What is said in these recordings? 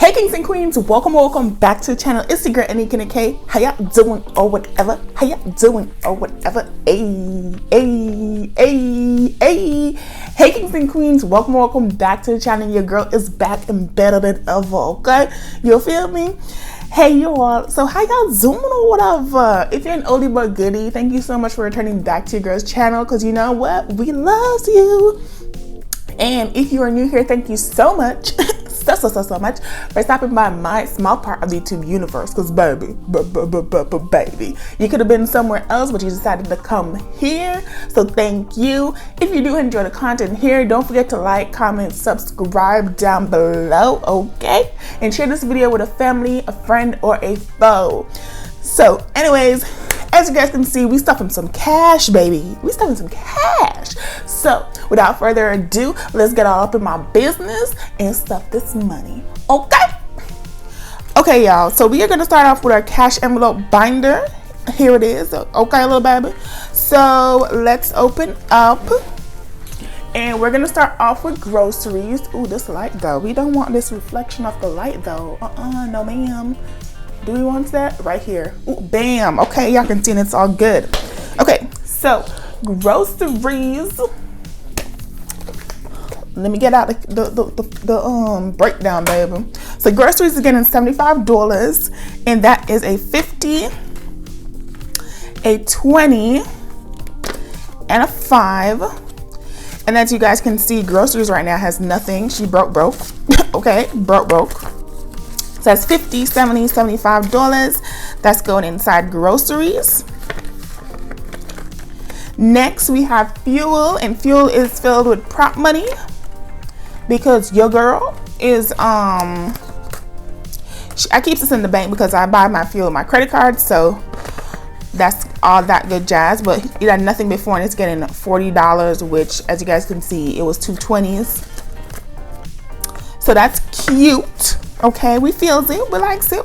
Hey kings and queens, welcome back to the channel. It's your girl AnekeAnnakay. How y'all doing or whatever? How y'all doing or whatever? Hey. Hey kings and queens, welcome back to the channel. Your girl is back and better than ever, okay? You feel me? Hey y'all, so how y'all doing or whatever? If you're an oldie but goodie, thank you so much for returning back to your girl's channel, because you know what? We love you. And if you are new here, thank you so much. so much for stopping by my small part of the YouTube universe, because baby, you could have been somewhere else, but you decided to come here, so thank you. If you do enjoy the content here, don't forget to like, comment, subscribe down below, okay? And share this video with a family, a friend, or a foe. So anyways, as you guys can see, we stuffing some cash, baby. We stuffing some cash. So without further ado, let's get all up in my business and stuff this money, okay? Okay, y'all, so we are gonna start off with our cash envelope binder. Here it is, okay, little baby. So let's open up. And we're gonna start off with groceries. Ooh, this light though. We don't want this reflection of the light though. No ma'am. Do we want that? Right here. Ooh, bam. Okay, y'all can see it's all good. Okay, so groceries. Let me get out the breakdown, baby. So groceries is getting $75, and that is a 50, a 20, and a 5. And as you guys can see, groceries right now has nothing. She broke. Okay, broke. So that's $50, $70, $75. That's going inside groceries. Next, we have fuel, and fuel is filled with prop money because your girl is I keep this in the bank because I buy my fuel with my credit card, so that's all that good jazz. But it had nothing before, and it's getting $40, which, as you guys can see, it was $2.20s. So that's cute. Okay, we feels it, we likes it.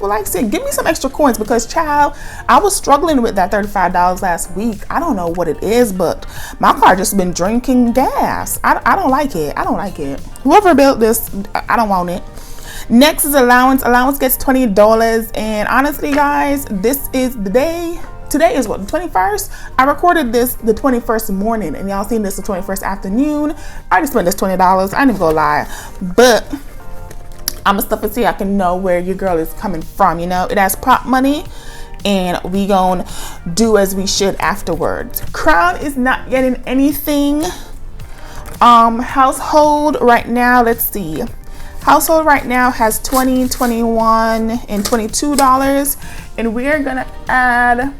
Give me some extra coins, because child, I was struggling with that $35 last week. I don't know what it is, but my car just been drinking gas. I don't like it. Whoever built this, I don't want it. Next is allowance. Allowance gets $20, and honestly guys, this is the day. Today is what, the 21st? I recorded this the 21st morning, and y'all seen this the 21st afternoon. I just spent this $20. I ain't even gonna lie, but I'm gonna stuff it so I can know where your girl is coming from. You know, it has prop money, and we gonna do as we should afterwards. Crown is not getting anything. Household right now, let's see. Household right now has $20, $21, and $22, and we are gonna add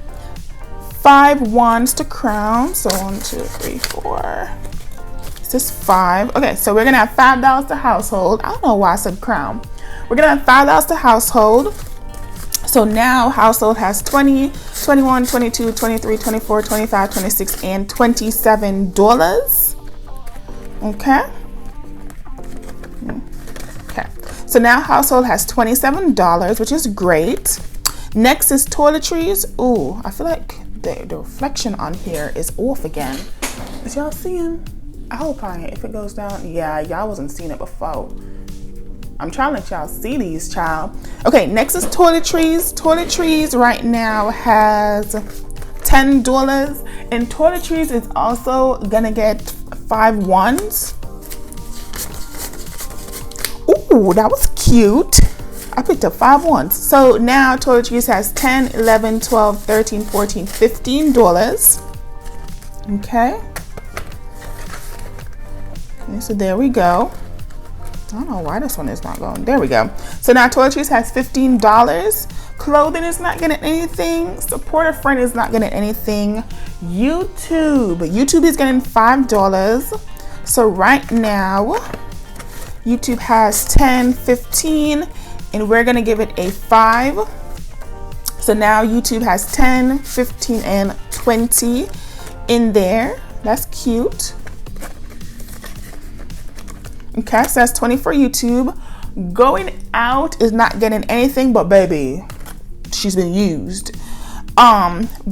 5 ones to Crown. So 1, 2, 3, 4. This 5. Okay, so we're gonna have $5 to household. I don't know why I said Crown. We're gonna have $5 to household. So now household has 20, 21, 22, 23, 24, 25, 26, and $27. Okay. Okay. So now household has $27, which is great. Next is toiletries. Ooh, I feel like the reflection on here is off again. Is y'all seeing? I hope if it goes down, yeah, y'all wasn't seeing it before. I'm trying to let y'all see these, child. Okay, next is toiletries. Toiletries right now has $10, and toiletries is also gonna get 5 ones. Ooh, that was cute. I picked up 5 ones. So now toiletries has $10, $11, $12, $13, $14, $15. Okay. So there we go. I don't know why this one is not going. There we go. So now toiletries has $15. Clothing is not getting anything. Support a friend is not getting anything. YouTube is getting $5. So right now, YouTube has 10, 15, and we're gonna give it a 5. So now YouTube has 10, 15, and 20 in there. That's cute. Okay, so that's 20 for YouTube. Going out is not getting anything, but baby, she's been used.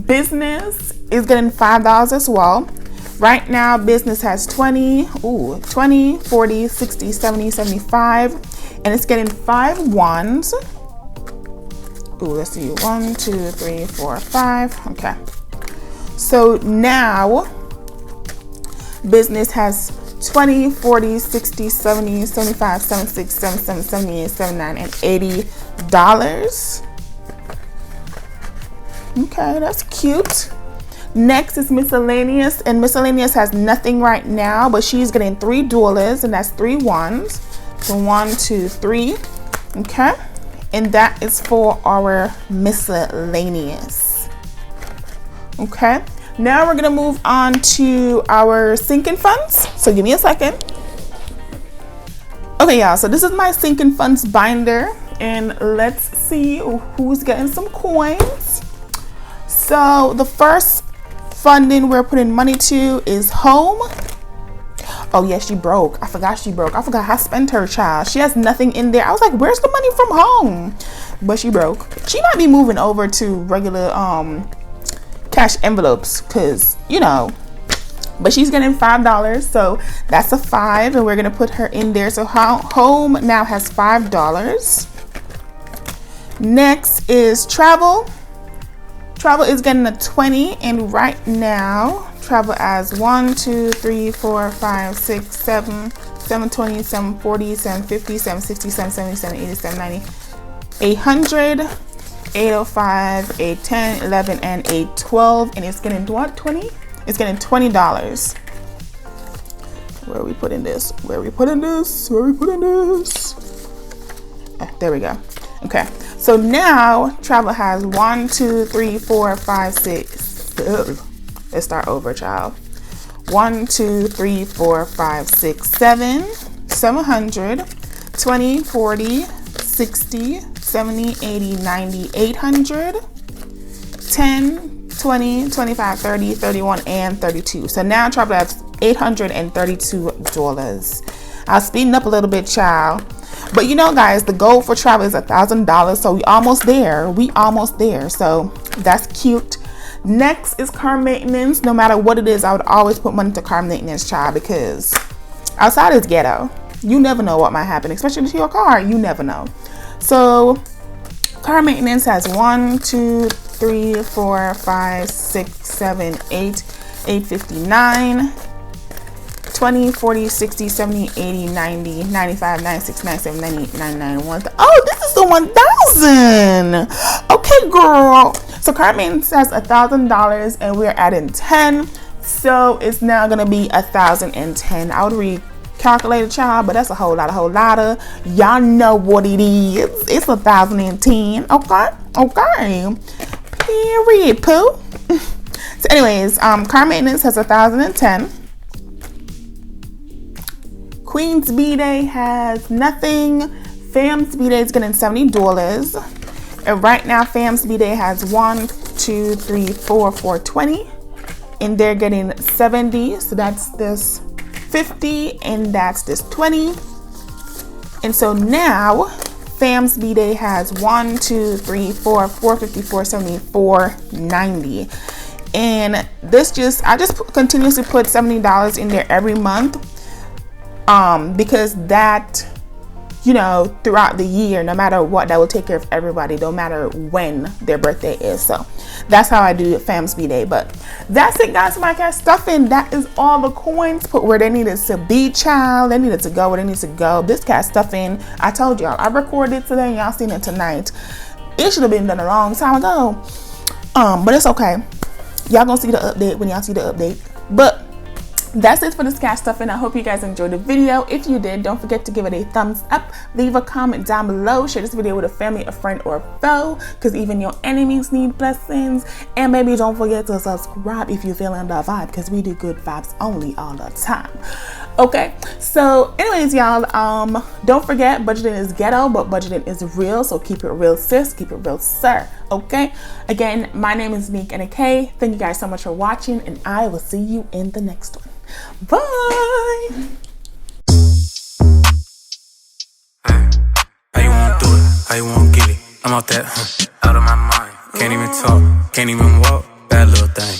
Business is getting $5 as well. Right now, business has 20, 40, 60, 70, 75, and it's getting 5 ones. Ooh, let's see, 1, 2, 3, 4, 5. Okay, so now business has 20, 40, 60, 70, 75, 76, 77, 78, 79, and $80. Okay, that's cute. Next is miscellaneous, and miscellaneous has nothing right now, but she's getting $3, and that's 3 ones. So 1, 2, 3. Okay, and that is for our miscellaneous. Okay, now we're gonna move on to our sinking funds. So give me a second. Okay, y'all, so this is my sinking funds binder, and let's see who's getting some coins. So the first funding we're putting money to is home. Oh yeah, she broke. I forgot she broke. I forgot I spent her, child. She has nothing in there. I was like, where's the money from home? But she broke. She might be moving over to regular cash envelopes, cause you know. But she's getting $5, so that's a 5, and we're gonna put her in there. So home now has $5. Next is travel. Travel is getting a 20, and right now travel as 1, 2, 3, 4, 5, 6, 7, 720, 740, 750, 760, 770, 780, 790, 800, 805, 810, 11, and 812, and it's getting what, 20? It's getting $20. Where are we putting this? Where are we putting this? Where are we putting this? There we go. Okay, so now travel has 1, 2, 3, 4, 5, 6. Let's start over, child. 1, 2, 3, 4, 5, 6, 7, 700, 20, 40, 60, 70, 80, 90, 800, 10, 20, 25, 30, 31, and 32. So now travel has $832. I'll speeding up a little bit, child. But you know, guys, the goal for travel is $1,000, so we almost there. So that's cute. Next is car maintenance. No matter what it is, I would always put money to car maintenance, child, because outside is ghetto. You never know what might happen, especially to your car. You never know. So car maintenance has 1, 2, 3, 4, 5, 6, 7, 8, 859. 20, 40, 60, 70, 80, 90, 95, 96, 97, 98, 99, 1,000. Oh, this is the 1,000. Okay, girl. So car maintenance has $1,000, and we're adding 10. So it's now going to be 1,010. I would recalculate a child, but that's a whole lot of. Y'all know what it is. It's 1,010. Okay. Period, poo. So anyways, car maintenance has 1,010. Queen's B-Day has nothing. Fam's B-Day is getting $70. And right now, Fam's B-Day has 1, 2, 3, 4, 420. And they're getting 70. So that's this 50, and that's this 20. And so now, Fam's B-Day has 1, 2, 3, 4, 450, 470, 490. And this I just continuously put $70 in there every month. Because that, you know, throughout the year, no matter what, that will take care of everybody, no matter when their birthday is. So that's how I do Fam's B-Day. But that's it, guys, for my cash stuffing. That is all the coins put where they needed to be, child. They needed to go where they need to go. This cash stuffing, I told y'all, I recorded it today, y'all seen it tonight. It should have been done a long time ago. But it's okay. Y'all gonna see the update when y'all see the update. But that's it for this cash stuffing. I hope you guys enjoyed the video. If you did, don't forget to give it a thumbs up. Leave a comment down below. Share this video with a family, a friend, or a foe, because even your enemies need blessings. And maybe don't forget to subscribe if you're feeling the vibe, because we do good vibes only all the time. Okay, so anyways, y'all, don't forget, budgeting is ghetto, but budgeting is real. So keep it real, sis. Keep it real, sir. Okay, again, my name is AnekeAnnakay. Thank you guys so much for watching, and I will see you in the next one. Bye. How you wanna do it? How you wanna get it? I'm out that, out of my mind. Can't even talk, can't even walk. Bad little thing.